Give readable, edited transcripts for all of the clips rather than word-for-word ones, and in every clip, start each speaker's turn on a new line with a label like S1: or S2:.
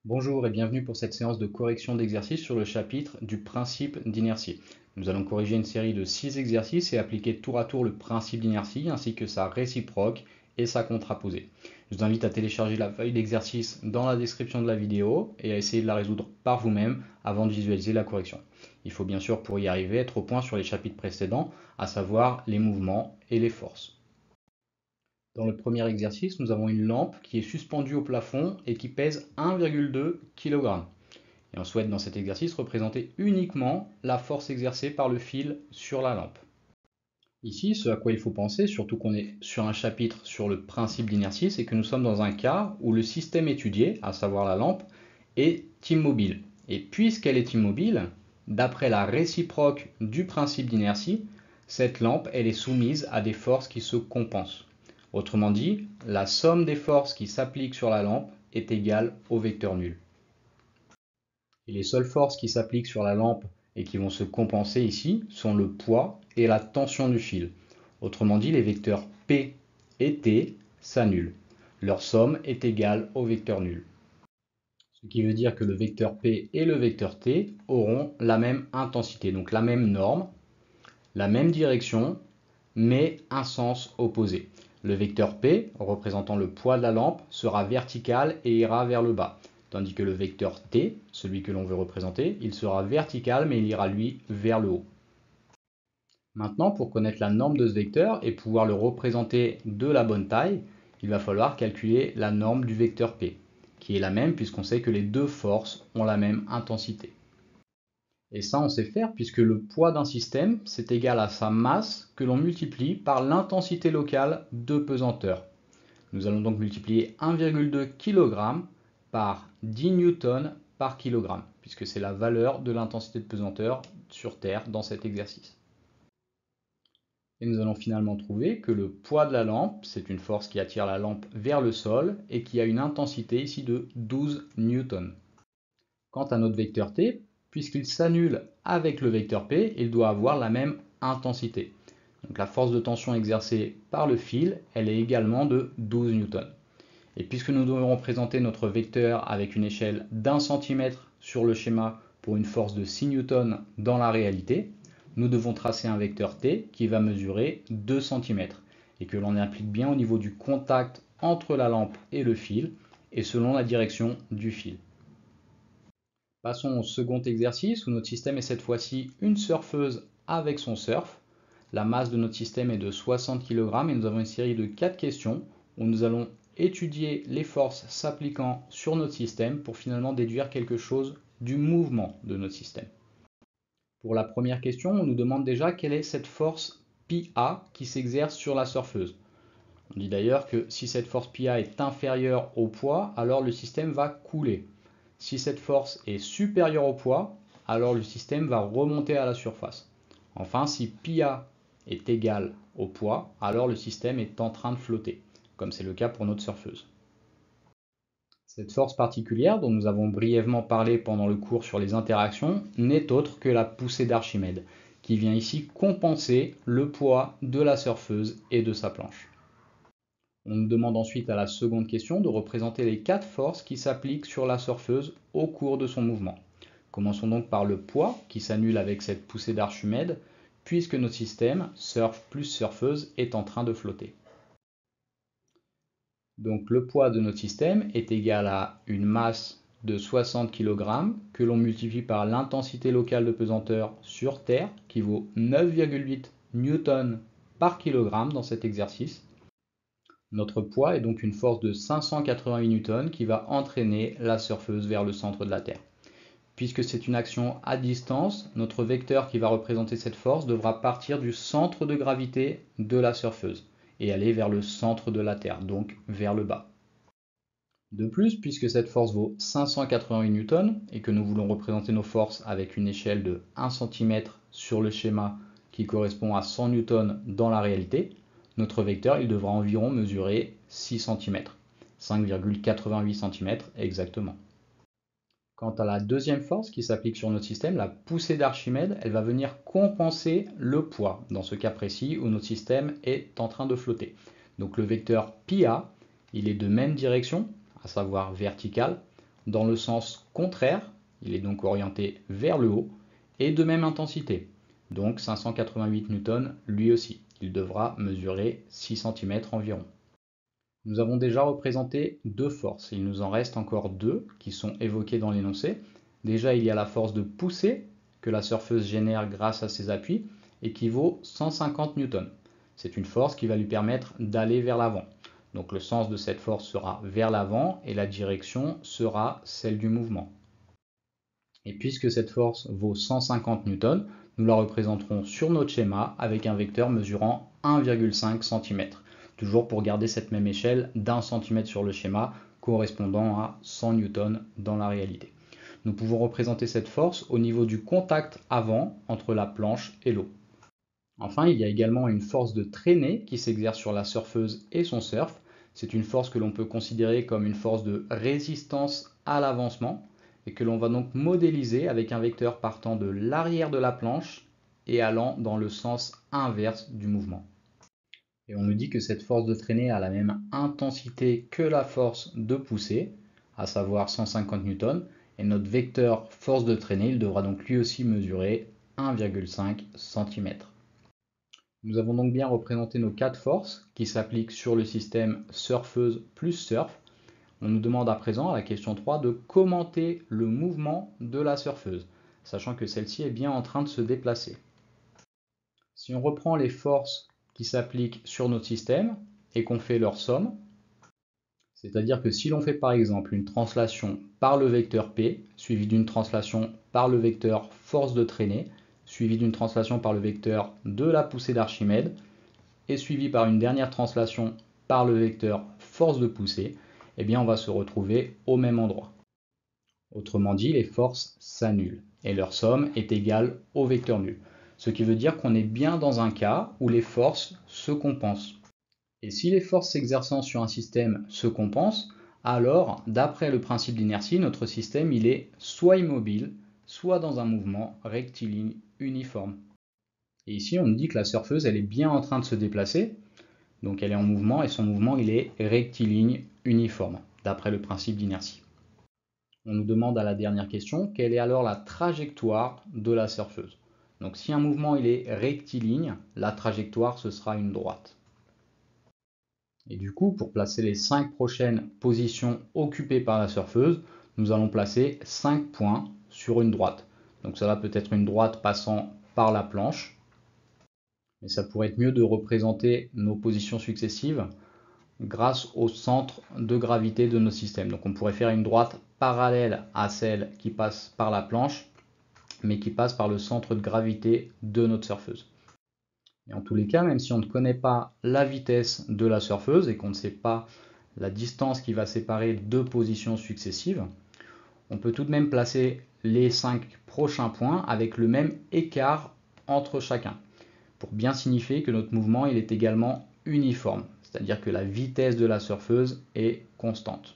S1: Bonjour et bienvenue pour cette séance de correction d'exercices sur le chapitre du principe d'inertie. Nous allons corriger une série de 6 exercices et appliquer tour à tour le principe d'inertie ainsi que sa réciproque et sa contraposée. Je vous invite à télécharger la feuille d'exercice dans la description de la vidéo et à essayer de la résoudre par vous-même avant de visualiser la correction. Il faut bien sûr pour y arriver être au point sur les chapitres précédents, à savoir les mouvements et les forces. Dans le premier exercice, nous avons une lampe qui est suspendue au plafond et qui pèse 1,2 kg. Et on souhaite dans cet exercice représenter uniquement la force exercée par le fil sur la lampe. Ici, ce à quoi il faut penser, surtout qu'on est sur un chapitre sur le principe d'inertie, c'est que nous sommes dans un cas où le système étudié, à savoir la lampe, est immobile. Et puisqu'elle est immobile, d'après la réciproque du principe d'inertie, cette lampe elle est soumise à des forces qui se compensent. Autrement dit, la somme des forces qui s'appliquent sur la lampe est égale au vecteur nul. Et les seules forces qui s'appliquent sur la lampe et qui vont se compenser ici sont le poids et la tension du fil. Autrement dit, les vecteurs P et T s'annulent. Leur somme est égale au vecteur nul. Ce qui veut dire que le vecteur P et le vecteur T auront la même intensité, donc la même norme, la même direction, mais un sens opposé. Le vecteur P, représentant le poids de la lampe, sera vertical et ira vers le bas. Tandis que le vecteur T, celui que l'on veut représenter, il sera vertical mais il ira lui vers le haut. Maintenant, pour connaître la norme de ce vecteur et pouvoir le représenter de la bonne taille, il va falloir calculer la norme du vecteur P, qui est la même puisqu'on sait que les deux forces ont la même intensité. Et ça, on sait faire puisque le poids d'un système, c'est égal à sa masse que l'on multiplie par l'intensité locale de pesanteur. Nous allons donc multiplier 1,2 kg par 10 newtons par kilogramme, puisque c'est la valeur de l'intensité de pesanteur sur Terre dans cet exercice. Et nous allons finalement trouver que le poids de la lampe, c'est une force qui attire la lampe vers le sol et qui a une intensité ici de 12 newtons. Quant à notre vecteur T, puisqu'il s'annule avec le vecteur P, il doit avoir la même intensité. Donc la force de tension exercée par le fil, elle est également de 12 newtons. Et puisque nous devons représenter notre vecteur avec une échelle d'1 cm sur le schéma pour une force de 6 newtons dans la réalité, nous devons tracer un vecteur T qui va mesurer 2 cm et que l'on applique bien au niveau du contact entre la lampe et le fil et selon la direction du fil. Passons au second exercice où notre système est cette fois-ci une surfeuse avec son surf. La masse de notre système est de 60 kg et nous avons une série de 4 questions où nous allons étudier les forces s'appliquant sur notre système pour finalement déduire quelque chose du mouvement de notre système. Pour la première question, on nous demande déjà quelle est cette force ΠA qui s'exerce sur la surfeuse. On dit d'ailleurs que si cette force ΠA est inférieure au poids, alors le système va couler. Si cette force est supérieure au poids, alors le système va remonter à la surface. Enfin, si ΠA est égal au poids, alors le système est en train de flotter, comme c'est le cas pour notre surfeuse. Cette force particulière, dont nous avons brièvement parlé pendant le cours sur les interactions, n'est autre que la poussée d'Archimède, qui vient ici compenser le poids de la surfeuse et de sa planche. On nous demande ensuite à la seconde question de représenter les 4 forces qui s'appliquent sur la surfeuse au cours de son mouvement. Commençons donc par le poids qui s'annule avec cette poussée d'Archimède, puisque notre système, surf plus surfeuse, est en train de flotter. Donc le poids de notre système est égal à une masse de 60 kg que l'on multiplie par l'intensité locale de pesanteur sur Terre qui vaut 9,8 newtons par kilogramme dans cet exercice. Notre poids est donc une force de 588 newtons qui va entraîner la surfeuse vers le centre de la Terre. Puisque c'est une action à distance, notre vecteur qui va représenter cette force devra partir du centre de gravité de la surfeuse et aller vers le centre de la Terre, donc vers le bas. De plus, puisque cette force vaut 588 newtons et que nous voulons représenter nos forces avec une échelle de 1 cm sur le schéma qui correspond à 100 newtons dans la réalité, notre vecteur il devra environ mesurer 6 cm, 5,88 cm exactement. Quant à la deuxième force qui s'applique sur notre système, la poussée d'Archimède, elle va venir compenser le poids, dans ce cas précis où notre système est en train de flotter. Donc le vecteur ΠA, il est de même direction, à savoir verticale, dans le sens contraire, il est donc orienté vers le haut, et de même intensité, donc 588 newtons lui aussi. Il devra mesurer 6 cm environ. Nous avons déjà représenté deux forces, il nous en reste encore deux qui sont évoquées dans l'énoncé. Déjà, il y a la force de poussée que la surfeuse génère grâce à ses appuis et qui vaut 150 newtons. C'est une force qui va lui permettre d'aller vers l'avant. Donc le sens de cette force sera vers l'avant et la direction sera celle du mouvement. Et puisque cette force vaut 150 newtons, nous la représenterons sur notre schéma avec un vecteur mesurant 1,5 cm. Toujours pour garder cette même échelle d'1 cm sur le schéma, correspondant à 100 newtons dans la réalité. Nous pouvons représenter cette force au niveau du contact avant entre la planche et l'eau. Enfin, il y a également une force de traînée qui s'exerce sur la surfeuse et son surf. C'est une force que l'on peut considérer comme une force de résistance à l'avancement et que l'on va donc modéliser avec un vecteur partant de l'arrière de la planche et allant dans le sens inverse du mouvement. Et on nous dit que cette force de traînée a la même intensité que la force de poussée, à savoir 150 newtons, et notre vecteur force de traînée, il devra donc lui aussi mesurer 1,5 cm. Nous avons donc bien représenté nos quatre forces qui s'appliquent sur le système surfeuse plus surf. On nous demande à présent, à la question 3, de commenter le mouvement de la surfeuse, sachant que celle-ci est bien en train de se déplacer. Si on reprend les forces qui s'appliquent sur notre système et qu'on fait leur somme, c'est-à-dire que si l'on fait par exemple une translation par le vecteur P, suivi d'une translation par le vecteur force de traînée, suivi d'une translation par le vecteur de la poussée d'Archimède, et suivi par une dernière translation par le vecteur force de poussée, eh bien on va se retrouver au même endroit. Autrement dit, les forces s'annulent, et leur somme est égale au vecteur nul. Ce qui veut dire qu'on est bien dans un cas où les forces se compensent. Et si les forces s'exerçant sur un système se compensent, alors, d'après le principe d'inertie, notre système il est soit immobile, soit dans un mouvement rectiligne uniforme. Et ici, on nous dit que la surfeuse elle est bien en train de se déplacer, donc elle est en mouvement et son mouvement il est rectiligne uniforme, d'après le principe d'inertie. On nous demande à la dernière question, quelle est alors la trajectoire de la surfeuse? Donc si un mouvement il est rectiligne, la trajectoire ce sera une droite. Et du coup, pour placer les 5 prochaines positions occupées par la surfeuse, nous allons placer 5 points sur une droite. Donc cela peut être une droite passant par la planche, mais ça pourrait être mieux de représenter nos positions successives grâce au centre de gravité de nos systèmes. Donc on pourrait faire une droite parallèle à celle qui passe par la planche, mais qui passe par le centre de gravité de notre surfeuse. Et en tous les cas, même si on ne connaît pas la vitesse de la surfeuse et qu'on ne sait pas la distance qui va séparer deux positions successives, on peut tout de même placer les 5 prochains points avec le même écart entre chacun, pour bien signifier que notre mouvement il est également uniforme, c'est-à-dire que la vitesse de la surfeuse est constante.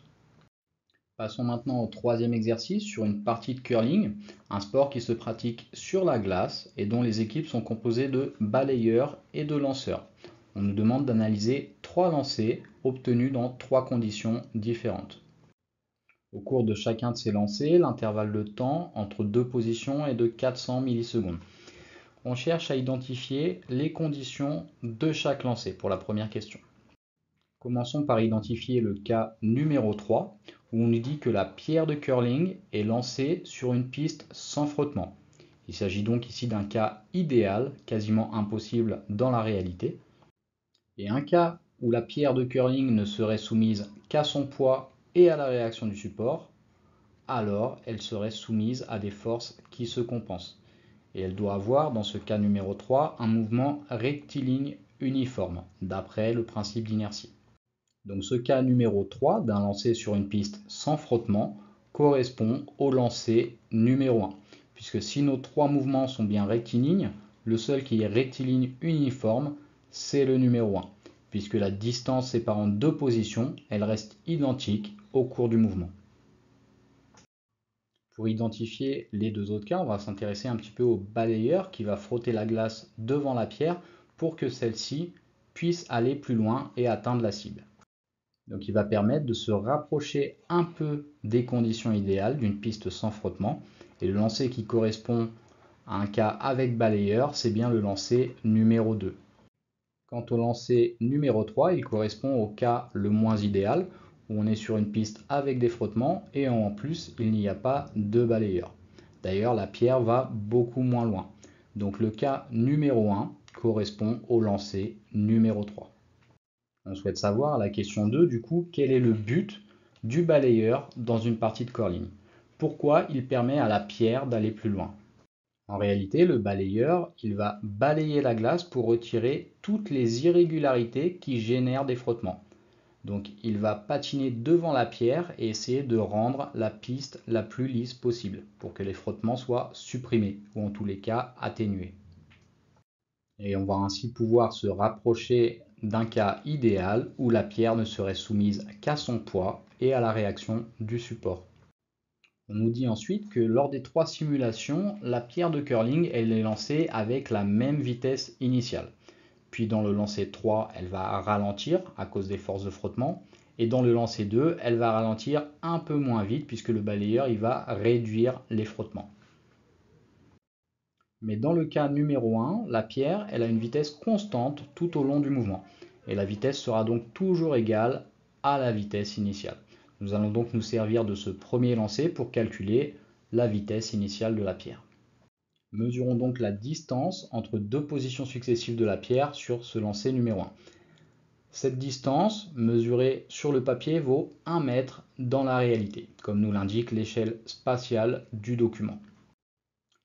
S1: Passons maintenant au troisième exercice sur une partie de curling, un sport qui se pratique sur la glace et dont les équipes sont composées de balayeurs et de lanceurs. On nous demande d'analyser 3 lancers obtenus dans 3 conditions différentes. Au cours de chacun de ces lancers, l'intervalle de temps entre deux positions est de 400 millisecondes. On cherche à identifier les conditions de chaque lancer pour la première question. Commençons par identifier le cas numéro 3, où on nous dit que la pierre de curling est lancée sur une piste sans frottement. Il s'agit donc ici d'un cas idéal, quasiment impossible dans la réalité. Et un cas où la pierre de curling ne serait soumise qu'à son poids et à la réaction du support, alors elle serait soumise à des forces qui se compensent. Et elle doit avoir, dans ce cas numéro 3, un mouvement rectiligne uniforme, d'après le principe d'inertie. Donc ce cas numéro 3 d'un lancer sur une piste sans frottement correspond au lancer numéro 1. Puisque si nos 3 mouvements sont bien rectilignes, le seul qui est rectiligne uniforme, c'est le numéro 1. Puisque la distance séparant deux positions, elle reste identique au cours du mouvement. Pour identifier les deux autres cas, on va s'intéresser un petit peu au balayeur qui va frotter la glace devant la pierre pour que celle-ci puisse aller plus loin et atteindre la cible. Donc il va permettre de se rapprocher un peu des conditions idéales d'une piste sans frottement. Et le lancer qui correspond à un cas avec balayeur, c'est bien le lancer numéro 2. Quant au lancer numéro 3, il correspond au cas le moins idéal, où on est sur une piste avec des frottements et en plus il n'y a pas de balayeur. D'ailleurs, la pierre va beaucoup moins loin. Donc le cas numéro 1 correspond au lancer numéro 3. On souhaite savoir, la question 2, du coup, quel est le but du balayeur dans une partie de curling? Pourquoi il permet à la pierre d'aller plus loin? En réalité, le balayeur, il va balayer la glace pour retirer toutes les irrégularités qui génèrent des frottements. Donc il va patiner devant la pierre et essayer de rendre la piste la plus lisse possible pour que les frottements soient supprimés ou en tous les cas atténués. Et on va ainsi pouvoir se rapprocher d'un cas idéal où la pierre ne serait soumise qu'à son poids et à la réaction du support. On nous dit ensuite que lors des 3 simulations, la pierre de curling elle est lancée avec la même vitesse initiale. Puis dans le lancer 3, elle va ralentir à cause des forces de frottement. Et dans le lancer 2, elle va ralentir un peu moins vite puisque le balayeur il va réduire les frottements. Mais dans le cas numéro 1, la pierre elle a une vitesse constante tout au long du mouvement. Et la vitesse sera donc toujours égale à la vitesse initiale. Nous allons donc nous servir de ce premier lancer pour calculer la vitesse initiale de la pierre. Mesurons donc la distance entre 2 positions successives de la pierre sur ce lancer numéro 1. Cette distance, mesurée sur le papier, vaut 1 mètre dans la réalité, comme nous l'indique l'échelle spatiale du document.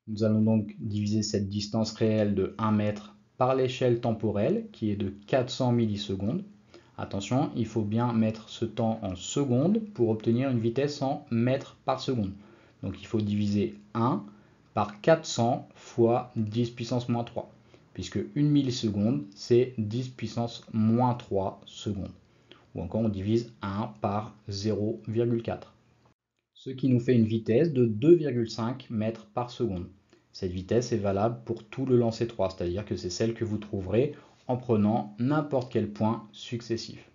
S1: Nous allons donc diviser cette distance réelle de 1 mètre par l'échelle temporelle, qui est de 400 millisecondes. Attention, il faut bien mettre ce temps en secondes pour obtenir une vitesse en mètres par seconde. Donc il faut diviser 1 par 400 fois 10 puissance moins 3, puisque 1 milliseconde, c'est 10 puissance moins 3 secondes. Ou encore on divise 1 par 0,4. Ce qui nous fait une vitesse de 2,5 mètres par seconde. Cette vitesse est valable pour tout le lancer 3, c'est-à-dire que c'est celle que vous trouverez en prenant n'importe quel point successif.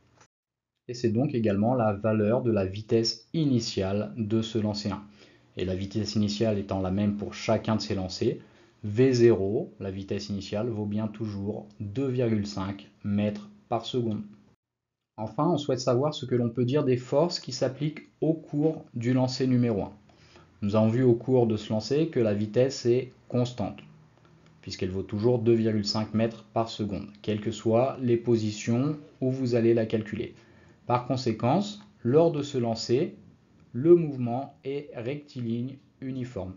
S1: Et c'est donc également la valeur de la vitesse initiale de ce lancer 1. Et la vitesse initiale étant la même pour chacun de ces lancers, V0, la vitesse initiale, vaut bien toujours 2,5 mètres par seconde. Enfin, on souhaite savoir ce que l'on peut dire des forces qui s'appliquent au cours du lancer numéro 1. Nous avons vu au cours de ce lancer que la vitesse est constante, puisqu'elle vaut toujours 2,5 mètres par seconde, quelles que soient les positions où vous allez la calculer. Par conséquent, lors de ce lancer, le mouvement est rectiligne uniforme.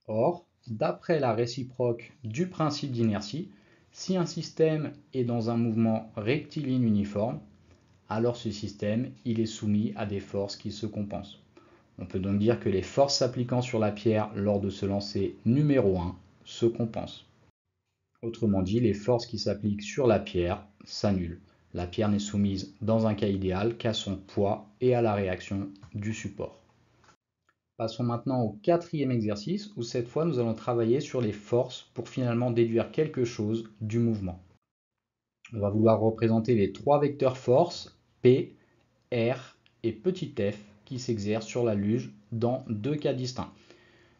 S1: Or, d'après la réciproque du principe d'inertie, si un système est dans un mouvement rectiligne uniforme, alors ce système il est soumis à des forces qui se compensent. On peut donc dire que les forces s'appliquant sur la pierre lors de ce lancer numéro 1 se compensent. Autrement dit, les forces qui s'appliquent sur la pierre s'annulent. La pierre n'est soumise dans un cas idéal qu'à son poids et à la réaction du support. Passons maintenant au 4e exercice où cette fois nous allons travailler sur les forces pour finalement déduire quelque chose du mouvement. On va vouloir représenter les 3 vecteurs force P, R et petit f qui s'exercent sur la luge dans 2 cas distincts.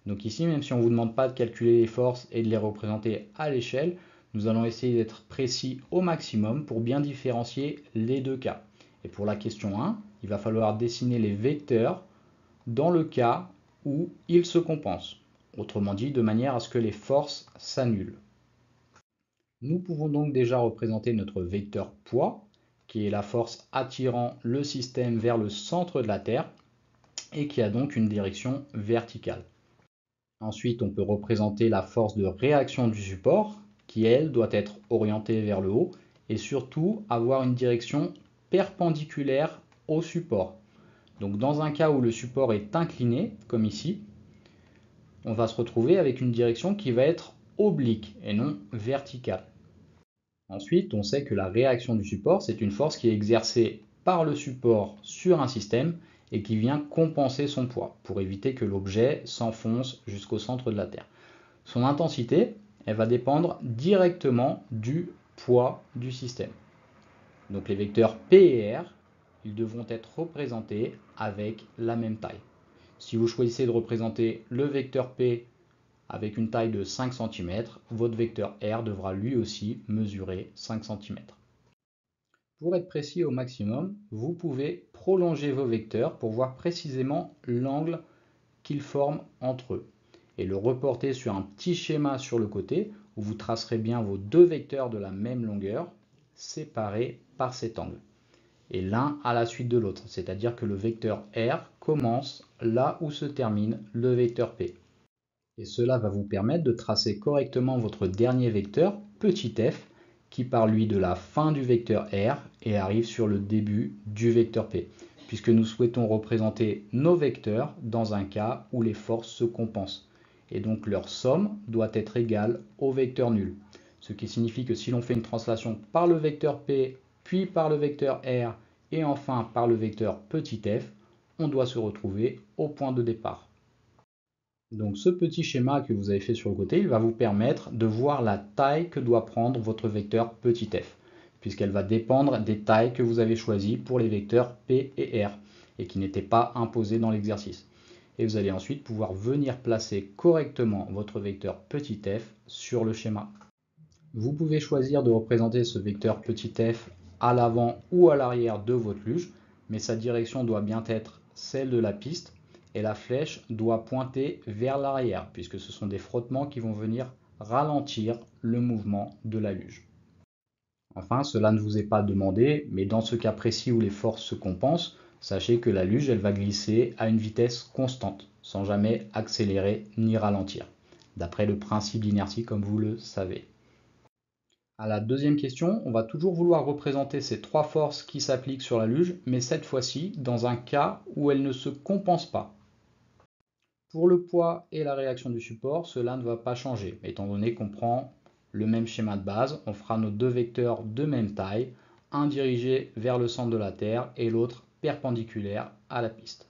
S1: Donc ici, même si on ne vous demande pas de calculer les forces et de les représenter à l'échelle, nous allons essayer d'être précis au maximum pour bien différencier les 2 cas. Et pour la question 1, il va falloir dessiner les vecteurs dans le cas où ils se compensent. Autrement dit, de manière à ce que les forces s'annulent. Nous pouvons donc déjà représenter notre vecteur poids, qui est la force attirant le système vers le centre de la Terre et qui a donc une direction verticale. Ensuite, on peut représenter la force de réaction du support, qui elle doit être orientée vers le haut et surtout avoir une direction perpendiculaire au support. Donc dans un cas où le support est incliné, comme ici, on va se retrouver avec une direction qui va être oblique et non verticale. Ensuite, on sait que la réaction du support, c'est une force qui est exercée par le support sur un système et qui vient compenser son poids pour éviter que l'objet s'enfonce jusqu'au centre de la Terre. Son intensité, elle va dépendre directement du poids du système. Donc les vecteurs P et R ils devront être représentés avec la même taille. Si vous choisissez de représenter le vecteur P avec une taille de 5 cm, votre vecteur R devra lui aussi mesurer 5 cm. Pour être précis au maximum, vous pouvez prolonger vos vecteurs pour voir précisément l'angle qu'ils forment entre eux et le reporter sur un petit schéma sur le côté où vous tracerez bien vos deux vecteurs de la même longueur séparés par cet angle et l'un à la suite de l'autre, c'est-à-dire que le vecteur R commence là où se termine le vecteur P. Et cela va vous permettre de tracer correctement votre dernier vecteur, petit f, qui part lui de la fin du vecteur R et arrive sur le début du vecteur P, puisque nous souhaitons représenter nos vecteurs dans un cas où les forces se compensent. Et donc leur somme doit être égale au vecteur nul. Ce qui signifie que si l'on fait une translation par le vecteur P, puis par le vecteur R, et enfin par le vecteur petit f, on doit se retrouver au point de départ. Donc ce petit schéma que vous avez fait sur le côté, il va vous permettre de voir la taille que doit prendre votre vecteur petit f, puisqu'elle va dépendre des tailles que vous avez choisies pour les vecteurs P et R, et qui n'étaient pas imposées dans l'exercice. Et vous allez ensuite pouvoir venir placer correctement votre vecteur petit f sur le schéma. Vous pouvez choisir de représenter ce vecteur petit f à l'avant ou à l'arrière de votre luge, mais sa direction doit bien être celle de la piste et la flèche doit pointer vers l'arrière puisque ce sont des frottements qui vont venir ralentir le mouvement de la luge. Enfin, cela ne vous est pas demandé, mais dans ce cas précis où les forces se compensent, sachez que la luge elle va glisser à une vitesse constante, sans jamais accélérer ni ralentir, d'après le principe d'inertie comme vous le savez. À la deuxième question, on va toujours vouloir représenter ces trois forces qui s'appliquent sur la luge, mais cette fois-ci dans un cas où elles ne se compensent pas. Pour le poids et la réaction du support, cela ne va pas changer, étant donné qu'on prend le même schéma de base, on fera nos deux vecteurs de même taille, un dirigé vers le centre de la Terre et l'autre perpendiculaire à la piste.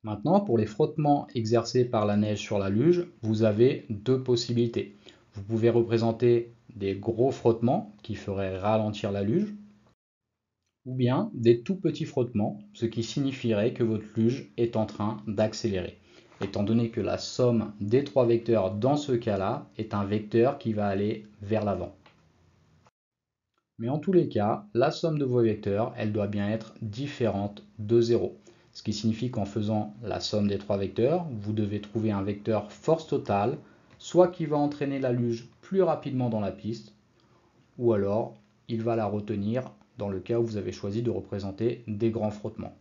S1: Maintenant, pour les frottements exercés par la neige sur la luge, vous avez deux possibilités. Vous pouvez représenter des gros frottements qui feraient ralentir la luge, ou bien des tout petits frottements, ce qui signifierait que votre luge est en train d'accélérer, étant donné que la somme des trois vecteurs dans ce cas-là est un vecteur qui va aller vers l'avant. Mais en tous les cas, la somme de vos vecteurs, elle doit bien être différente de 0. Ce qui signifie qu'en faisant la somme des trois vecteurs, vous devez trouver un vecteur force totale, soit qui va entraîner la luge plus rapidement dans la piste, ou alors il va la retenir dans le cas où vous avez choisi de représenter des grands frottements.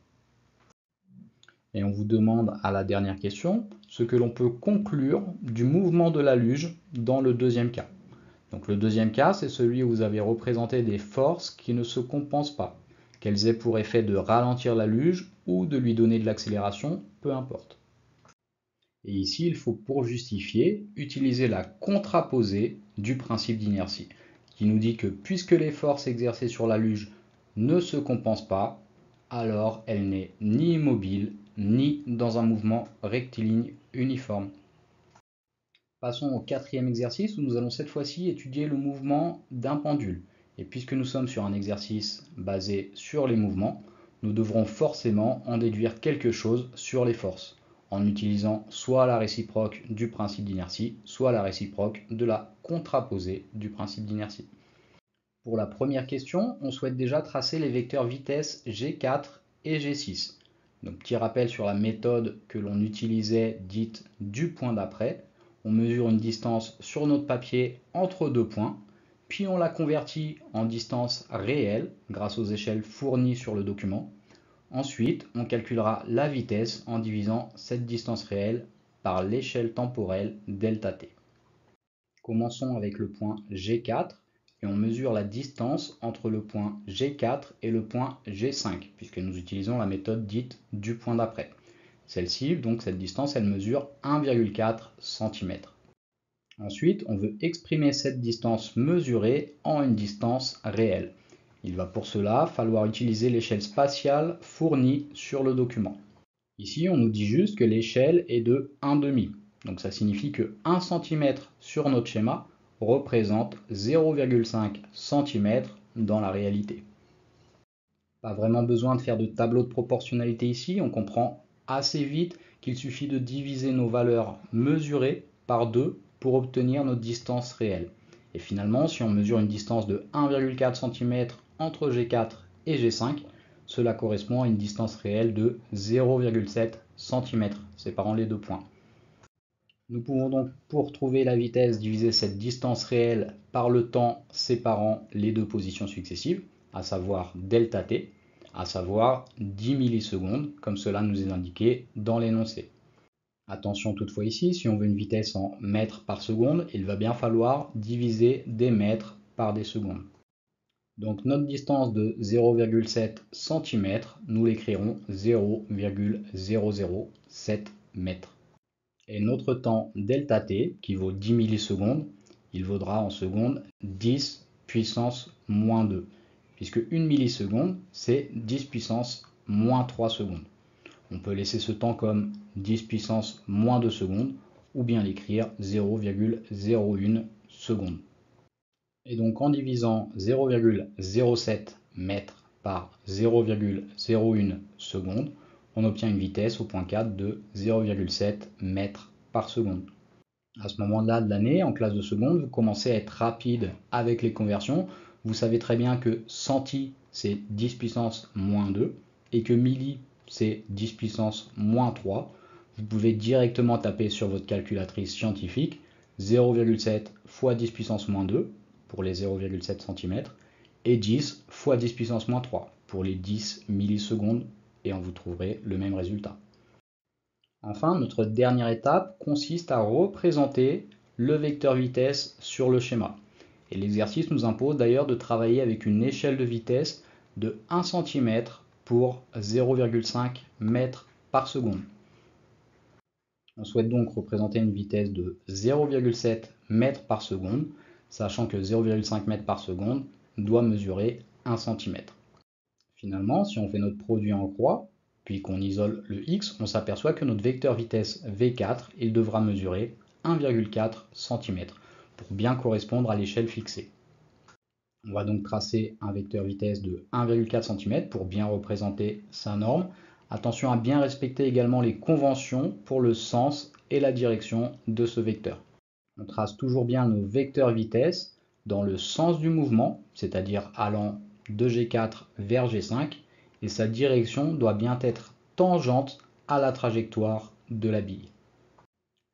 S1: Et on vous demande à la dernière question ce que l'on peut conclure du mouvement de la luge dans le deuxième cas. Donc le deuxième cas, c'est celui où vous avez représenté des forces qui ne se compensent pas, qu'elles aient pour effet de ralentir la luge ou de lui donner de l'accélération, peu importe. Et ici, il faut pour justifier utiliser la contraposée du principe d'inertie, qui nous dit que puisque les forces exercées sur la luge ne se compensent pas, alors elle n'est ni immobile, ni dans un mouvement rectiligne uniforme. Passons au quatrième exercice où nous allons cette fois-ci étudier le mouvement d'un pendule. Et puisque nous sommes sur un exercice basé sur les mouvements, nous devrons forcément en déduire quelque chose sur les forces, en utilisant soit la réciproque du principe d'inertie, soit la réciproque de la contraposée du principe d'inertie. Pour la première question, on souhaite déjà tracer les vecteurs vitesse G4 et G6. Donc petit rappel sur la méthode que l'on utilisait dite du point d'après. On mesure une distance sur notre papier entre deux points, puis on la convertit en distance réelle grâce aux échelles fournies sur le document. Ensuite, on calculera la vitesse en divisant cette distance réelle par l'échelle temporelle ΔT. Commençons avec le point G4 et on mesure la distance entre le point G4 et le point G5 puisque nous utilisons la méthode dite du point d'après. Celle-ci, donc cette distance, elle mesure 1,4 cm. Ensuite, on veut exprimer cette distance mesurée en une distance réelle. Il va pour cela falloir utiliser l'échelle spatiale fournie sur le document. Ici, on nous dit juste que l'échelle est de 1,5. Donc ça signifie que 1 cm sur notre schéma représente 0,5 cm dans la réalité. Pas vraiment besoin de faire de tableau de proportionnalité ici, on comprend assez vite qu'il suffit de diviser nos valeurs mesurées par 2 pour obtenir notre distance réelle. Et finalement, si on mesure une distance de 1,4 cm entre G4 et G5, cela correspond à une distance réelle de 0,7 cm, séparant les deux points. Nous pouvons donc, pour trouver la vitesse, diviser cette distance réelle par le temps séparant les deux positions successives, à savoir delta t, à savoir 10 millisecondes, comme cela nous est indiqué dans l'énoncé. Attention toutefois ici, si on veut une vitesse en mètres par seconde, il va bien falloir diviser des mètres par des secondes. Donc notre distance de 0,7 cm, nous l'écrirons 0,007 mètres. Et notre temps delta t, qui vaut 10 millisecondes, il vaudra en secondes 10 puissance moins 2, puisque 1 milliseconde, c'est 10 puissance moins 3 secondes. On peut laisser ce temps comme 10 puissance moins 2 secondes, ou bien l'écrire 0,01 seconde. Et donc en divisant 0,07 mètres par 0,01 seconde, on obtient une vitesse au point 4 de 0,7 mètres par seconde. À ce moment-là de l'année, en classe de seconde, vous commencez à être rapide avec les conversions. Vous savez très bien que centi, c'est 10 puissance moins 2, et que milli, c'est 10 puissance moins 3. Vous pouvez directement taper sur votre calculatrice scientifique 0,7 fois 10 puissance moins 2 pour les 0,7 cm et 10 fois 10 puissance moins 3 pour les 10 millisecondes et vous trouverez le même résultat. Enfin, notre dernière étape consiste à représenter le vecteur vitesse sur le schéma. Et l'exercice nous impose d'ailleurs de travailler avec une échelle de vitesse de 1 cm pour 0,5 mètres par seconde. On souhaite donc représenter une vitesse de 0,7 mètres par seconde, sachant que 0,5 mètres par seconde doit mesurer 1 cm. Finalement, si on fait notre produit en croix, puis qu'on isole le x, on s'aperçoit que notre vecteur vitesse v4, il devra mesurer 1,4 cm pour bien correspondre à l'échelle fixée. On va donc tracer un vecteur vitesse de 1,4 cm pour bien représenter sa norme. Attention à bien respecter également les conventions pour le sens et la direction de ce vecteur. On trace toujours bien nos vecteurs vitesse dans le sens du mouvement, c'est-à-dire allant de G4 vers G5, et sa direction doit bien être tangente à la trajectoire de la bille.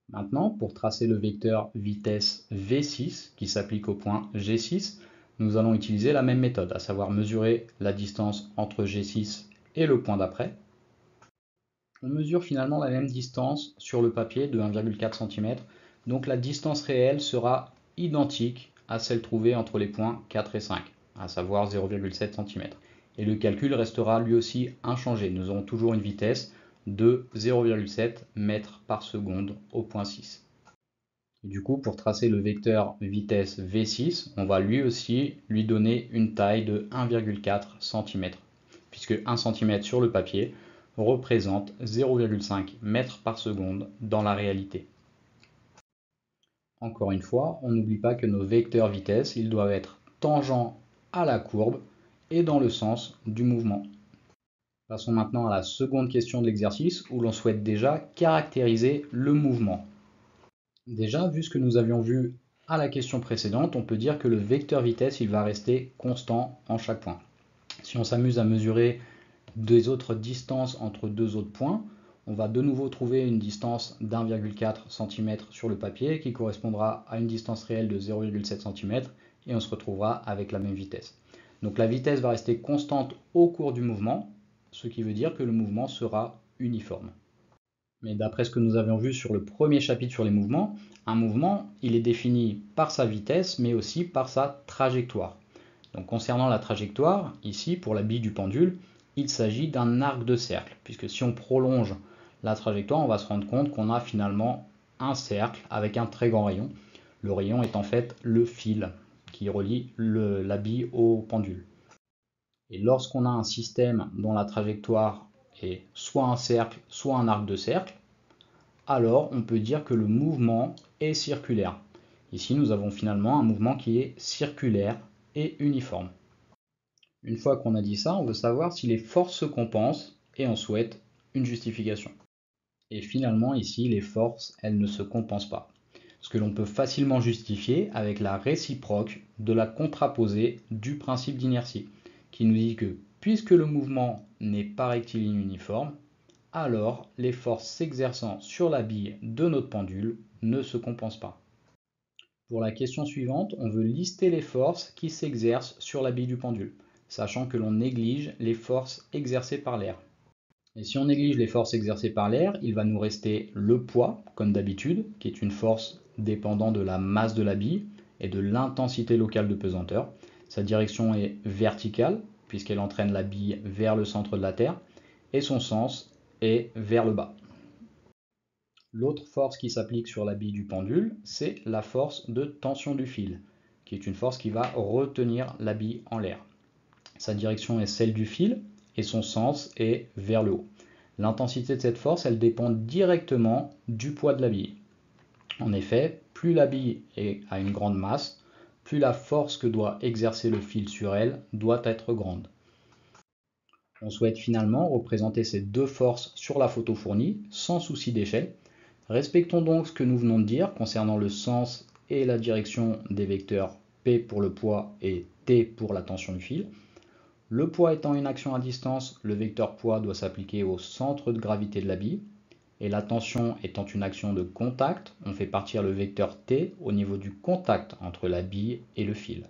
S1: Maintenant, pour tracer le vecteur vitesse V6 qui s'applique au point G6, nous allons utiliser la même méthode, à savoir mesurer la distance entre G6 et le point d'après. On mesure finalement la même distance sur le papier de 1,4 cm, donc la distance réelle sera identique à celle trouvée entre les points 4 et 5, à savoir 0,7 cm. Et le calcul restera lui aussi inchangé. Nous aurons toujours une vitesse de 0,7 mètres par seconde au point 6. Du coup, pour tracer le vecteur vitesse V6, on va lui aussi lui donner une taille de 1,4 cm, puisque 1 cm sur le papier représente 0,5 mètres par seconde dans la réalité. Encore une fois, on n'oublie pas que nos vecteurs vitesse, ils doivent être tangents à la courbe et dans le sens du mouvement. Passons maintenant à la seconde question de l'exercice où l'on souhaite déjà caractériser le mouvement. Déjà, vu ce que nous avions vu à la question précédente, on peut dire que le vecteur vitesse, il va rester constant en chaque point. Si on s'amuse à mesurer des autres distances entre deux autres points, on va de nouveau trouver une distance d'1,4 cm sur le papier qui correspondra à une distance réelle de 0,7 cm et on se retrouvera avec la même vitesse. Donc la vitesse va rester constante au cours du mouvement, ce qui veut dire que le mouvement sera uniforme. Mais d'après ce que nous avions vu sur le premier chapitre sur les mouvements, un mouvement, il est défini par sa vitesse mais aussi par sa trajectoire. Donc concernant la trajectoire, ici pour la bille du pendule, il s'agit d'un arc de cercle, puisque si on prolonge la trajectoire, on va se rendre compte qu'on a finalement un cercle avec un très grand rayon. Le rayon est en fait le fil qui relie la bille au pendule. Et lorsqu'on a un système dont la trajectoire est soit un cercle, soit un arc de cercle, alors on peut dire que le mouvement est circulaire. Ici, nous avons finalement un mouvement qui est circulaire et uniforme. Une fois qu'on a dit ça, on veut savoir si les forces se compensent et on souhaite une justification. Et finalement, ici, les forces, elles ne se compensent pas. Ce que l'on peut facilement justifier avec la réciproque de la contraposée du principe d'inertie, qui nous dit que puisque le mouvement n'est pas rectiligne uniforme, alors les forces s'exerçant sur la bille de notre pendule ne se compensent pas. Pour la question suivante, on veut lister les forces qui s'exercent sur la bille du pendule, sachant que l'on néglige les forces exercées par l'air. Et si on néglige les forces exercées par l'air, il va nous rester le poids, comme d'habitude, qui est une force dépendant de la masse de la bille et de l'intensité locale de pesanteur. Sa direction est verticale, puisqu'elle entraîne la bille vers le centre de la Terre, et son sens est vers le bas. L'autre force qui s'applique sur la bille du pendule, c'est la force de tension du fil, qui est une force qui va retenir la bille en l'air. Sa direction est celle du fil et son sens est vers le haut. L'intensité de cette force, elle dépend directement du poids de la bille. En effet, plus la bille a une grande masse, plus la force que doit exercer le fil sur elle doit être grande. On souhaite finalement représenter ces deux forces sur la photo fournie, sans souci d'échelle. Respectons donc ce que nous venons de dire concernant le sens et la direction des vecteurs P pour le poids et T pour la tension du fil. Le poids étant une action à distance, le vecteur poids doit s'appliquer au centre de gravité de la bille. Et la tension étant une action de contact, on fait partir le vecteur T au niveau du contact entre la bille et le fil.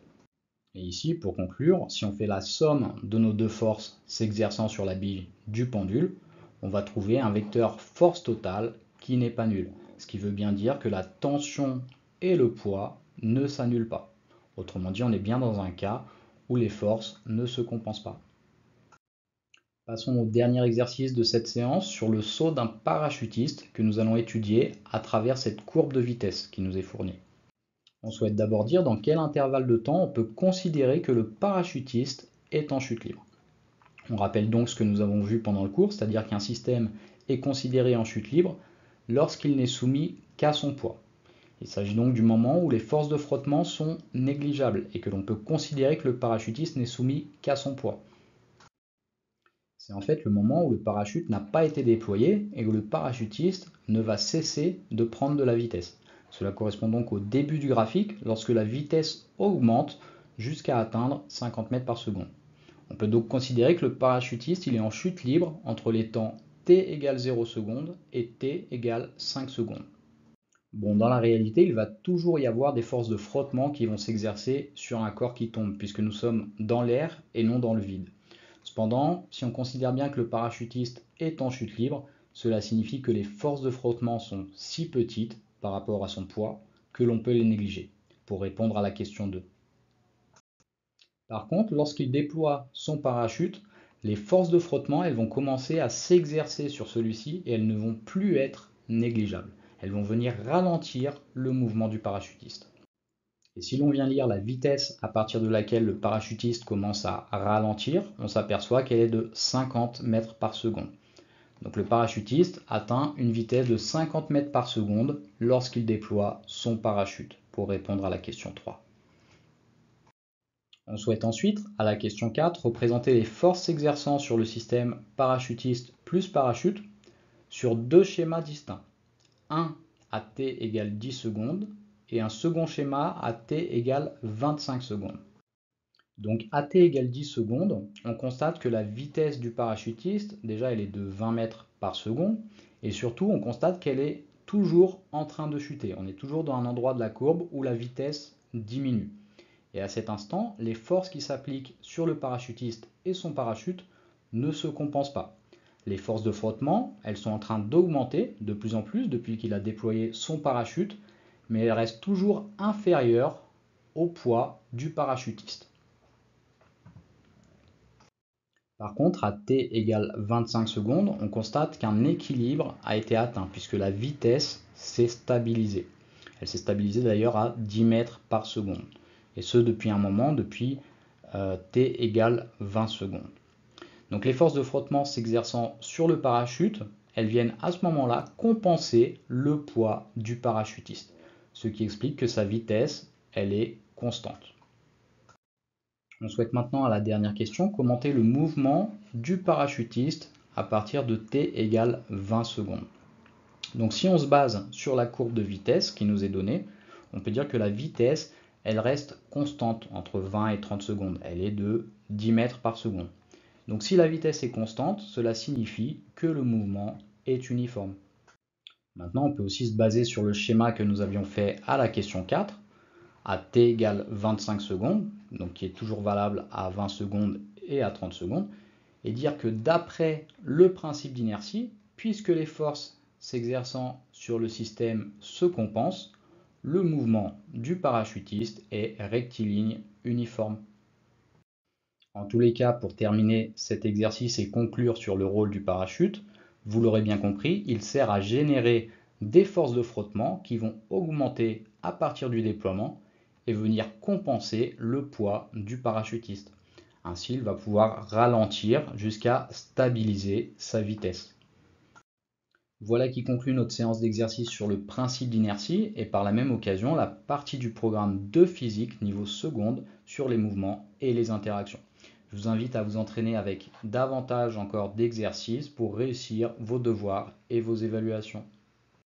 S1: Et ici, pour conclure, si on fait la somme de nos deux forces s'exerçant sur la bille du pendule, on va trouver un vecteur force totale qui n'est pas nul. Ce qui veut bien dire que la tension et le poids ne s'annulent pas. Autrement dit, on est bien dans un cas où les forces ne se compensent pas. Passons au dernier exercice de cette séance sur le saut d'un parachutiste que nous allons étudier à travers cette courbe de vitesse qui nous est fournie. On souhaite d'abord dire dans quel intervalle de temps on peut considérer que le parachutiste est en chute libre. On rappelle donc ce que nous avons vu pendant le cours, c'est-à-dire qu'un système est considéré en chute libre lorsqu'il n'est soumis qu'à son poids. Il s'agit donc du moment où les forces de frottement sont négligeables et que l'on peut considérer que le parachutiste n'est soumis qu'à son poids. C'est en fait le moment où le parachute n'a pas été déployé et où le parachutiste ne va cesser de prendre de la vitesse. Cela correspond donc au début du graphique lorsque la vitesse augmente jusqu'à atteindre 50 mètres par seconde. On peut donc considérer que le parachutiste est en chute libre entre les temps t égale 0 secondes et t égale 5 secondes. Bon, dans la réalité, il va toujours y avoir des forces de frottement qui vont s'exercer sur un corps qui tombe, puisque nous sommes dans l'air et non dans le vide. Cependant, si on considère bien que le parachutiste est en chute libre, cela signifie que les forces de frottement sont si petites par rapport à son poids que l'on peut les négliger, pour répondre à la question 2. Par contre, lorsqu'il déploie son parachute, les forces de frottement elles vont commencer à s'exercer sur celui-ci et elles ne vont plus être négligeables. Elles vont venir ralentir le mouvement du parachutiste. Et si l'on vient lire la vitesse à partir de laquelle le parachutiste commence à ralentir, on s'aperçoit qu'elle est de 50 mètres par seconde. Donc le parachutiste atteint une vitesse de 50 mètres par seconde lorsqu'il déploie son parachute, pour répondre à la question 3. On souhaite ensuite, à la question 4, représenter les forces s'exerçant sur le système parachutiste plus parachute sur deux schémas distincts. Un à t égale 10 secondes et un second schéma à t égale 25 secondes. Donc à t égale 10 secondes, on constate que la vitesse du parachutiste, déjà elle est de 20 mètres par seconde, et surtout on constate qu'elle est toujours en train de chuter. On est toujours dans un endroit de la courbe où la vitesse diminue. Et à cet instant, les forces qui s'appliquent sur le parachutiste et son parachute ne se compensent pas. Les forces de frottement, elles sont en train d'augmenter de plus en plus depuis qu'il a déployé son parachute, mais elles restent toujours inférieures au poids du parachutiste. Par contre, à t égale 25 secondes, on constate qu'un équilibre a été atteint puisque la vitesse s'est stabilisée. Elle s'est stabilisée d'ailleurs à 10 mètres par seconde. Et ce depuis un moment, depuis t égale 20 secondes. Donc les forces de frottement s'exerçant sur le parachute, elles viennent à ce moment-là compenser le poids du parachutiste, ce qui explique que sa vitesse, elle est constante. On souhaite maintenant à la dernière question commenter le mouvement du parachutiste à partir de t égale 20 secondes. Donc si on se base sur la courbe de vitesse qui nous est donnée, on peut dire que la vitesse, elle reste constante entre 20 et 30 secondes. Elle est de 10 mètres par seconde. Donc si la vitesse est constante, cela signifie que le mouvement est uniforme. Maintenant, on peut aussi se baser sur le schéma que nous avions fait à la question 4, à t égale 25 secondes, donc qui est toujours valable à 20 secondes et à 30 secondes, et dire que d'après le principe d'inertie, puisque les forces s'exerçant sur le système se compensent, le mouvement du parachutiste est rectiligne uniforme. En tous les cas, pour terminer cet exercice et conclure sur le rôle du parachute, vous l'aurez bien compris, il sert à générer des forces de frottement qui vont augmenter à partir du déploiement et venir compenser le poids du parachutiste. Ainsi, il va pouvoir ralentir jusqu'à stabiliser sa vitesse. Voilà qui conclut notre séance d'exercice sur le principe d'inertie et par la même occasion la partie du programme de physique niveau seconde sur les mouvements et les interactions. Je vous invite à vous entraîner avec davantage encore d'exercices pour réussir vos devoirs et vos évaluations.